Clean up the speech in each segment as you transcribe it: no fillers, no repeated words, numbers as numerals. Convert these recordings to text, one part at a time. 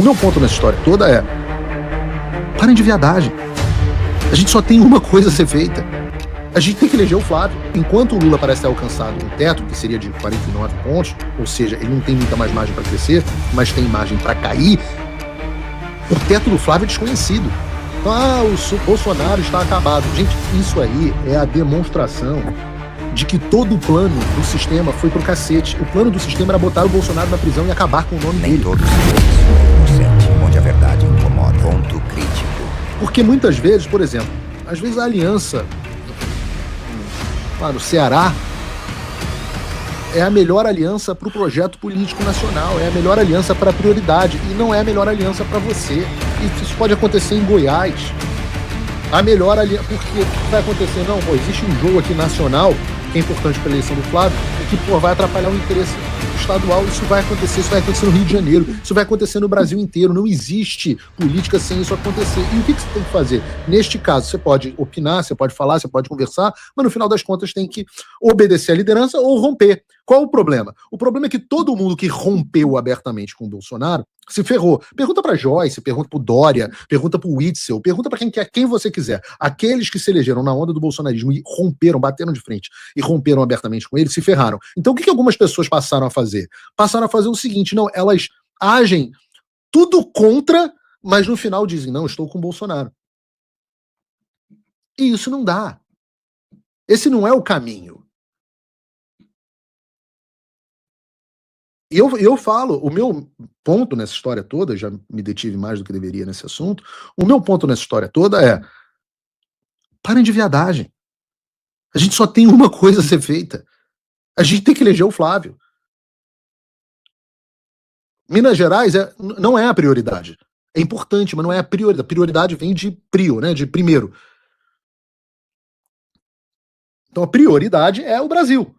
O meu ponto nessa história toda é: parem de viadagem. A gente só tem uma coisa a ser feita. A gente tem que eleger o Flávio. Enquanto o Lula parece ter alcançado um teto, que seria de 49 pontos, ou seja, ele não tem muita mais margem para crescer, mas tem margem para cair, o teto do Flávio é desconhecido. O Bolsonaro está acabado. Gente, isso aí é a demonstração de que todo o plano do sistema foi pro cacete. O plano do sistema era botar o Bolsonaro na prisão e acabar com o nome dele. Nem todos os onde a verdade incomoda. Ponto crítico. Porque muitas vezes, por exemplo, às vezes a aliança no Ceará é a melhor aliança para o projeto político nacional, é a melhor aliança para a prioridade, e não é a melhor aliança para você. E isso pode acontecer em Goiás. A melhor aliança, porque vai acontecer, não, existe um jogo aqui nacional, que é importante para a eleição do Flávio, que vai atrapalhar o interesse estadual. Isso vai acontecer no Rio de Janeiro, isso vai acontecer no Brasil inteiro. Não existe política sem isso acontecer. E o que você tem que fazer? Neste caso, você pode opinar, você pode falar, você pode conversar, mas no final das contas tem que obedecer à liderança ou romper. Qual o problema? O problema é que todo mundo que rompeu abertamente com o Bolsonaro se ferrou. Pergunta para Joyce, pergunta para o Dória, pergunta para o Witzel, pergunta para quem você quiser. Aqueles que se elegeram na onda do bolsonarismo e romperam, bateram de frente e romperam abertamente com ele, se ferraram. Então o que algumas pessoas passaram a fazer? Passaram a fazer o seguinte: não, elas agem tudo contra, mas no final dizem, não, estou com o Bolsonaro. E isso não dá. Esse não é o caminho. E eu falo, o meu ponto nessa história toda, já me detive mais do que deveria nesse assunto, o meu ponto nessa história toda é: parem de viadagem. A gente só tem uma coisa a ser feita. A gente tem que eleger o Flávio. Minas Gerais não é a prioridade. É importante, mas não é a prioridade. A prioridade vem de prio, né? De primeiro. Então a prioridade é o Brasil.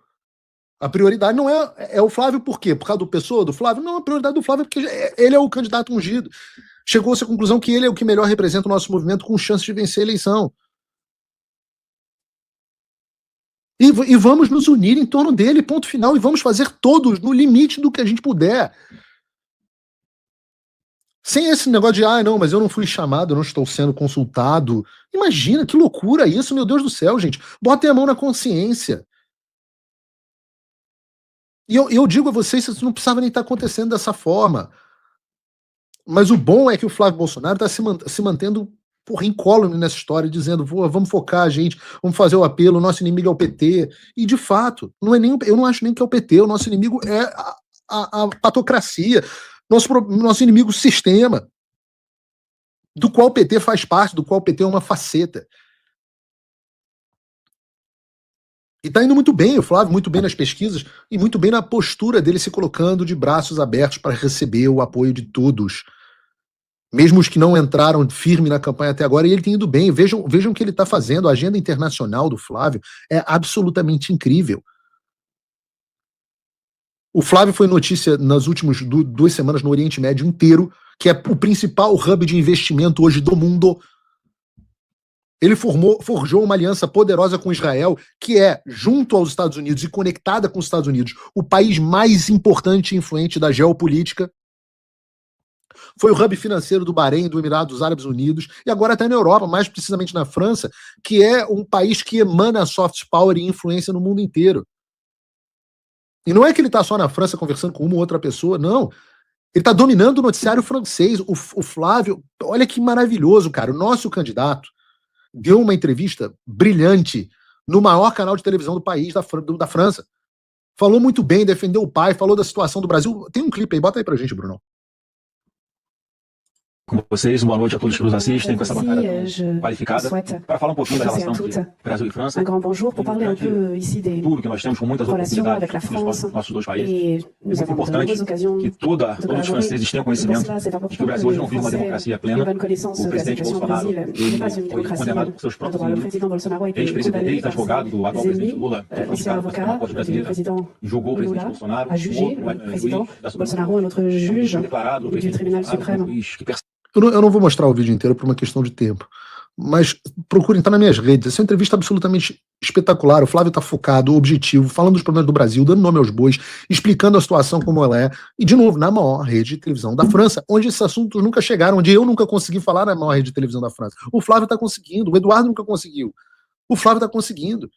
A prioridade não é o Flávio, por quê? Por causa do pessoa do Flávio? Não, a prioridade do Flávio é porque ele é o candidato ungido. Chegou-se à conclusão que ele é o que melhor representa o nosso movimento com chance de vencer a eleição. E vamos nos unir em torno dele, ponto final, e vamos fazer todos no limite do que a gente puder. Sem esse negócio de, não, mas eu não fui chamado, eu não estou sendo consultado. Imagina, que loucura isso, meu Deus do céu, gente. Botem a mão na consciência. E eu digo a vocês, isso não precisava nem estar acontecendo dessa forma. Mas o bom é que o Flávio Bolsonaro está se mantendo incólume nessa história, dizendo, vamos focar, gente, vamos fazer o apelo, o nosso inimigo é o PT. E, de fato, eu não acho nem que é o PT, o nosso inimigo é a patocracia, nosso inimigo o sistema, do qual o PT faz parte, do qual o PT é uma faceta. E tá indo muito bem, o Flávio, muito bem nas pesquisas e muito bem na postura dele se colocando de braços abertos para receber o apoio de todos. Mesmo os que não entraram firme na campanha até agora, e ele tem ido bem. Vejam o que ele está fazendo. A agenda internacional do Flávio é absolutamente incrível. O Flávio foi notícia nas últimas 2 semanas no Oriente Médio inteiro, que é o principal hub de investimento hoje do mundo. Ele forjou uma aliança poderosa com Israel, que é, junto aos Estados Unidos e conectada com os Estados Unidos, o país mais importante e influente da geopolítica. Foi o hub financeiro do Bahrein, do Emirados Árabes Unidos, e agora está na Europa, mais precisamente na França, que é um país que emana soft power e influência no mundo inteiro. E não é que ele está só na França conversando com uma ou outra pessoa, não. Ele está dominando o noticiário francês. O Flávio, olha que maravilhoso, cara. O nosso candidato deu uma entrevista brilhante no maior canal de televisão do país, da França. Falou muito bem, defendeu o pai, falou da situação do Brasil. Tem um clipe aí, bota aí pra gente, Bruno. Com vocês, boa noite a todos que nos assistem, com essa bancada qualificada, para falar um pouquinho da relação de Brasil e França, un grand bonjour pour parler un peu ici des tudo que nós temos com muitas relations avec la oportunidades France. nos nossos dois países. Et É nous muito avons de importante nombreuses occasions que todos os franceses tenham pour conhecimento cela, c'est de important que o Brasil hoje que não les vive uma Français democracia aient plena. bonne connaissance O de la presidente situation au Bolsonaro Brésil. Il n'est pas une foi démocratie. condenado por seus próprios Le inimigos. président Bolsonaro a été Ex-presidente, condamné par ex-advogado do atual ses presidente ennemis. Lula, foi L'ancien indicado pela Suprema avocat Corte du brasileira, président julgou o presidente Lula Bolsonaro, a jugé outro le président juiz da Suprema Bolsonaro, un autre juge declarado du tribunal suprême. Eu não vou mostrar o vídeo inteiro por uma questão de tempo, mas procurem estar nas minhas redes. Essa é uma entrevista absolutamente espetacular. O Flávio está focado, objetivo, falando dos problemas do Brasil, dando nome aos bois, explicando a situação como ela é. E, de novo, na maior rede de televisão da França, onde esses assuntos nunca chegaram, onde eu nunca consegui falar na maior rede de televisão da França. O Flávio está conseguindo, o Eduardo nunca conseguiu. O Flávio está conseguindo.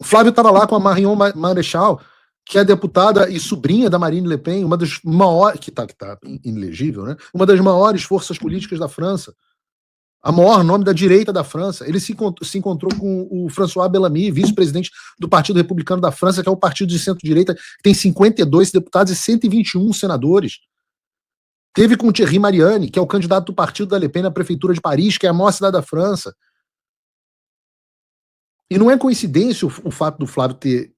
O Flávio estava lá com a Marion Maréchal, que é deputada e sobrinha da Marine Le Pen, uma das maiores, que tá inelegível, né? Uma das maiores forças políticas da França, a maior nome da direita da França. Ele se encontrou com o François Bellamy, vice-presidente do Partido Republicano da França, que é o partido de centro-direita, que tem 52 deputados e 121 senadores. Teve com Thierry Mariani, que é o candidato do partido da Le Pen na prefeitura de Paris, que é a maior cidade da França. E não é coincidência o fato do Flávio ter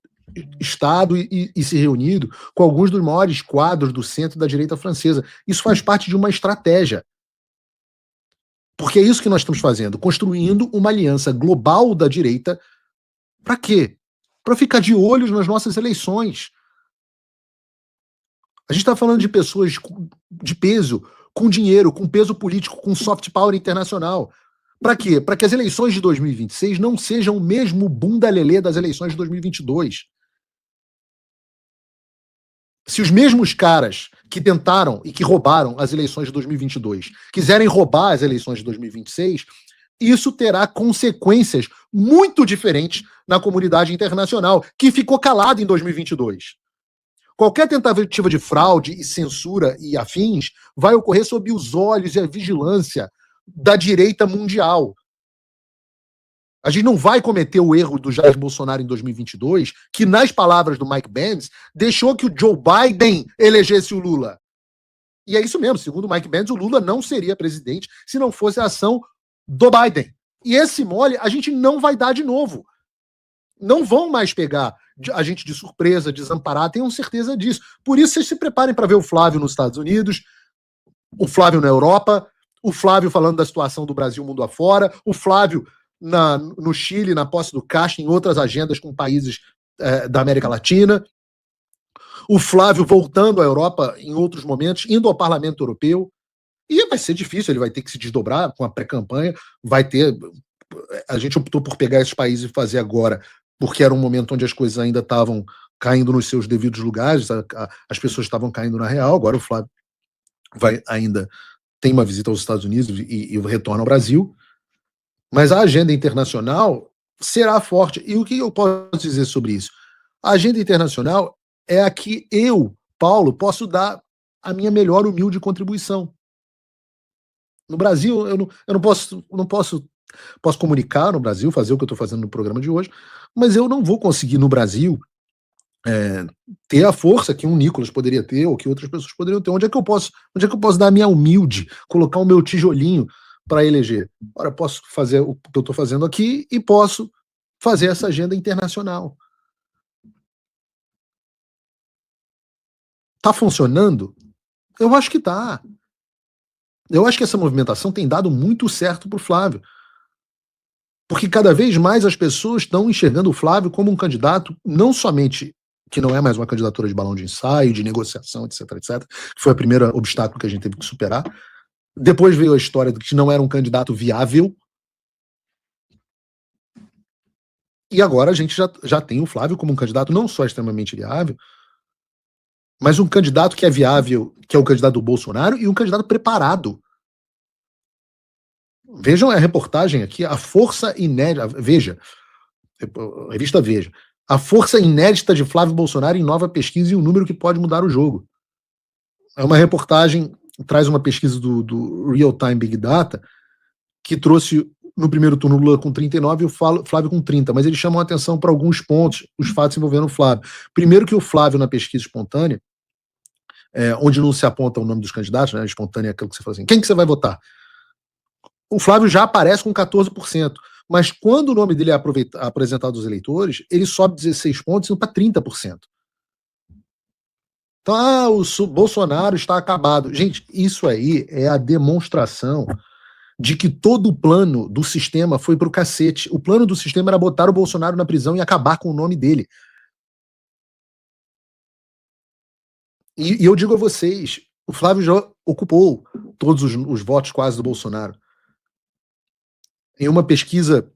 estado e se reunido com alguns dos maiores quadros do centro da direita francesa. Isso faz parte de uma estratégia. Porque é isso que nós estamos fazendo, construindo uma aliança global da direita. Para quê? Para ficar de olho nas nossas eleições. A gente está falando de pessoas de peso, com dinheiro, com peso político, com soft power internacional. Para quê? Para que as eleições de 2026 não sejam o mesmo bunda-lelê das eleições de 2022. Se os mesmos caras que tentaram e que roubaram as eleições de 2022 quiserem roubar as eleições de 2026, isso terá consequências muito diferentes na comunidade internacional, que ficou calada em 2022. Qualquer tentativa de fraude e censura e afins vai ocorrer sob os olhos e a vigilância da direita mundial. A gente não vai cometer o erro do Jair Bolsonaro em 2022, que, nas palavras do Mike Pence, deixou que o Joe Biden elegesse o Lula. E é isso mesmo, segundo o Mike Pence, o Lula não seria presidente se não fosse a ação do Biden. E esse mole a gente não vai dar de novo. Não vão mais pegar a gente de surpresa, desamparado, tenham certeza disso. Por isso, vocês se preparem para ver o Flávio nos Estados Unidos, o Flávio na Europa, o Flávio falando da situação do Brasil mundo afora, o Flávio no Chile, na posse do Castro, em outras agendas com países da América Latina, o Flávio voltando à Europa em outros momentos, indo ao Parlamento Europeu, e vai ser difícil, ele vai ter que se desdobrar com a pré-campanha, a gente optou por pegar esses países e fazer agora, porque era um momento onde as coisas ainda estavam caindo nos seus devidos lugares, as pessoas estavam caindo na real. Agora o Flávio tem uma visita aos Estados Unidos e retorna ao Brasil. Mas a agenda internacional será forte. E o que eu posso dizer sobre isso? A agenda internacional é a que eu, Paulo, posso dar a minha melhor humilde contribuição. No Brasil, eu não posso comunicar no Brasil, fazer o que eu estou fazendo no programa de hoje, mas eu não vou conseguir no Brasil ter a força que um Nicolas poderia ter, ou que outras pessoas poderiam ter. Onde é que eu posso dar a minha humilde, colocar o meu tijolinho para eleger? Ora, eu posso fazer o que eu estou fazendo aqui e posso fazer essa agenda internacional. Tá funcionando? Eu acho que tá. Eu acho que essa movimentação tem dado muito certo para o Flávio. Porque cada vez mais as pessoas estão enxergando o Flávio como um candidato, não somente que não é mais uma candidatura de balão de ensaio, de negociação, etc, etc, que foi o primeiro obstáculo que a gente teve que superar. Depois veio a história de que não era um candidato viável. E agora a gente já tem o Flávio como um candidato não só extremamente viável, mas um candidato que é viável, que é o candidato do Bolsonaro, e um candidato preparado. Vejam a reportagem aqui, a força inédita, Veja, a revista Veja, a força inédita de Flávio Bolsonaro em nova pesquisa e um número que pode mudar o jogo. É uma reportagem, traz uma pesquisa do Real Time Big Data, que trouxe no primeiro turno o Lula com 39 e o Flávio com 30, mas eles chamam a atenção para alguns pontos, os fatos envolvendo o Flávio. Primeiro que o Flávio, na pesquisa espontânea, onde não se aponta o nome dos candidatos, né, espontânea é aquilo que você fala assim, quem que você vai votar? O Flávio já aparece com 14%, mas quando o nome dele é apresentado aos eleitores, ele sobe 16 pontos e para 30%. Então, o Bolsonaro está acabado. Gente, isso aí é a demonstração de que todo o plano do sistema foi pro cacete. O plano do sistema era botar o Bolsonaro na prisão e acabar com o nome dele. E eu digo a vocês, o Flávio já ocupou todos os votos quase do Bolsonaro. Em uma pesquisa,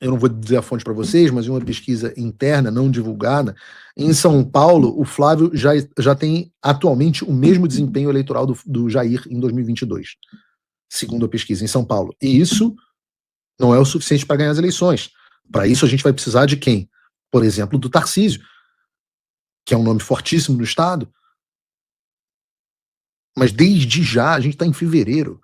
eu não vou dizer a fonte para vocês, mas em uma pesquisa interna, não divulgada, em São Paulo, o Flávio já tem atualmente o mesmo desempenho eleitoral do Jair em 2022, segundo a pesquisa em São Paulo. E isso não é o suficiente para ganhar as eleições. Para isso, a gente vai precisar de quem? Por exemplo, do Tarcísio, que é um nome fortíssimo no Estado. Mas desde já, a gente está em fevereiro.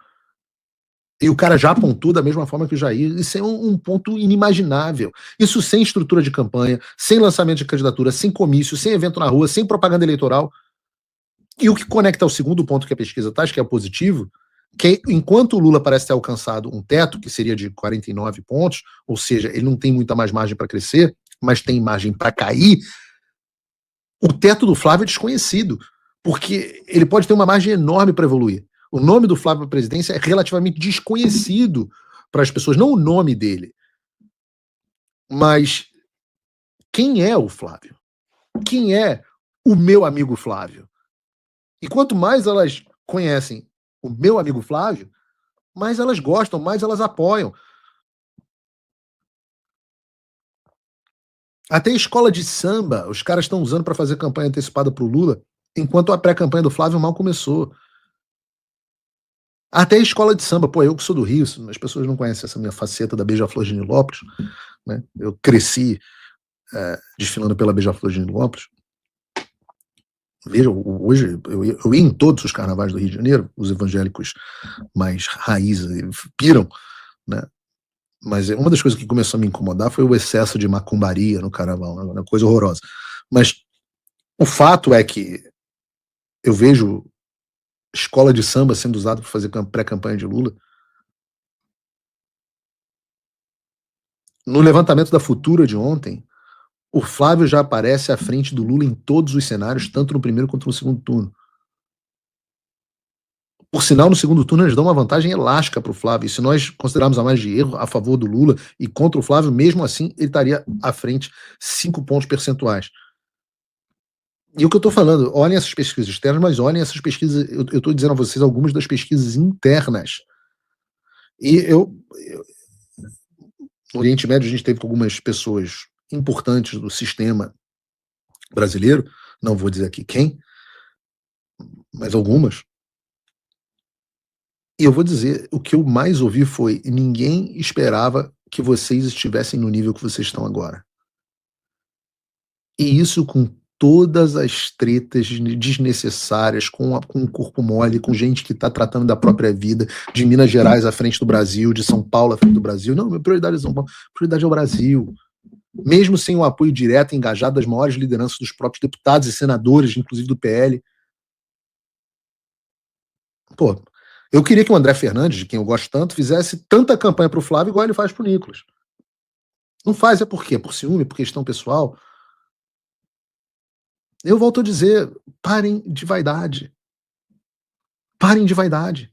E o cara já apontou da mesma forma que o Jair. Isso é um ponto inimaginável. Isso sem estrutura de campanha, sem lançamento de candidatura, sem comício, sem evento na rua, sem propaganda eleitoral. E o que conecta ao segundo ponto que a pesquisa traz, que é o positivo, que enquanto o Lula parece ter alcançado um teto, que seria de 49 pontos, ou seja, ele não tem muita mais margem para crescer, mas tem margem para cair, o teto do Flávio é desconhecido, porque ele pode ter uma margem enorme para evoluir. O nome do Flávio para a presidência é relativamente desconhecido para as pessoas, não o nome dele. Mas quem é o Flávio? Quem é o meu amigo Flávio? E quanto mais elas conhecem o meu amigo Flávio, mais elas gostam, mais elas apoiam. Até escola de samba, os caras estão usando para fazer campanha antecipada para o Lula, enquanto a pré-campanha do Flávio mal começou. Até escola de samba, pô, eu que sou do Rio, as pessoas não conhecem essa minha faceta da Beija-Flor de Nilópolis, né? Eu cresci desfilando pela Beija-Flor de Nilópolis. Veja, hoje eu ia em todos os carnavais do Rio de Janeiro, os evangélicos mais raiz piram, né? Mas uma das coisas que começou a me incomodar foi o excesso de macumbaria no carnaval, né? Uma coisa horrorosa. Mas o fato é que eu vejo escola de samba sendo usada para fazer pré-campanha de Lula. No levantamento da Futura de ontem, o Flávio já aparece à frente do Lula em todos os cenários, tanto no primeiro quanto no segundo turno. Por sinal, no segundo turno eles dão uma vantagem elástica para o Flávio. E se nós considerarmos a margem de erro a favor do Lula e contra o Flávio, mesmo assim, ele estaria à frente 5 pontos percentuais. E o que eu estou falando, olhem essas pesquisas externas, mas olhem essas pesquisas, eu estou dizendo a vocês algumas das pesquisas internas. E no Oriente Médio a gente teve com algumas pessoas importantes do sistema brasileiro, não vou dizer aqui quem, mas algumas. E eu vou dizer, o que eu mais ouvi foi: ninguém esperava que vocês estivessem no nível que vocês estão agora. E isso com todas as tretas desnecessárias, com o corpo mole, com gente que está tratando da própria vida, de Minas Gerais à frente do Brasil, de São Paulo à frente do Brasil. Não, minha prioridade é São Paulo, prioridade é o Brasil. Mesmo sem o apoio direto e engajado das maiores lideranças dos próprios deputados e senadores, inclusive do PL. Pô, eu queria que o André Fernandes, de quem eu gosto tanto, fizesse tanta campanha para o Flávio igual ele faz para o Nicolas. Não faz, é por quê? Por ciúme, por questão pessoal? Eu volto a dizer, parem de vaidade. Parem de vaidade.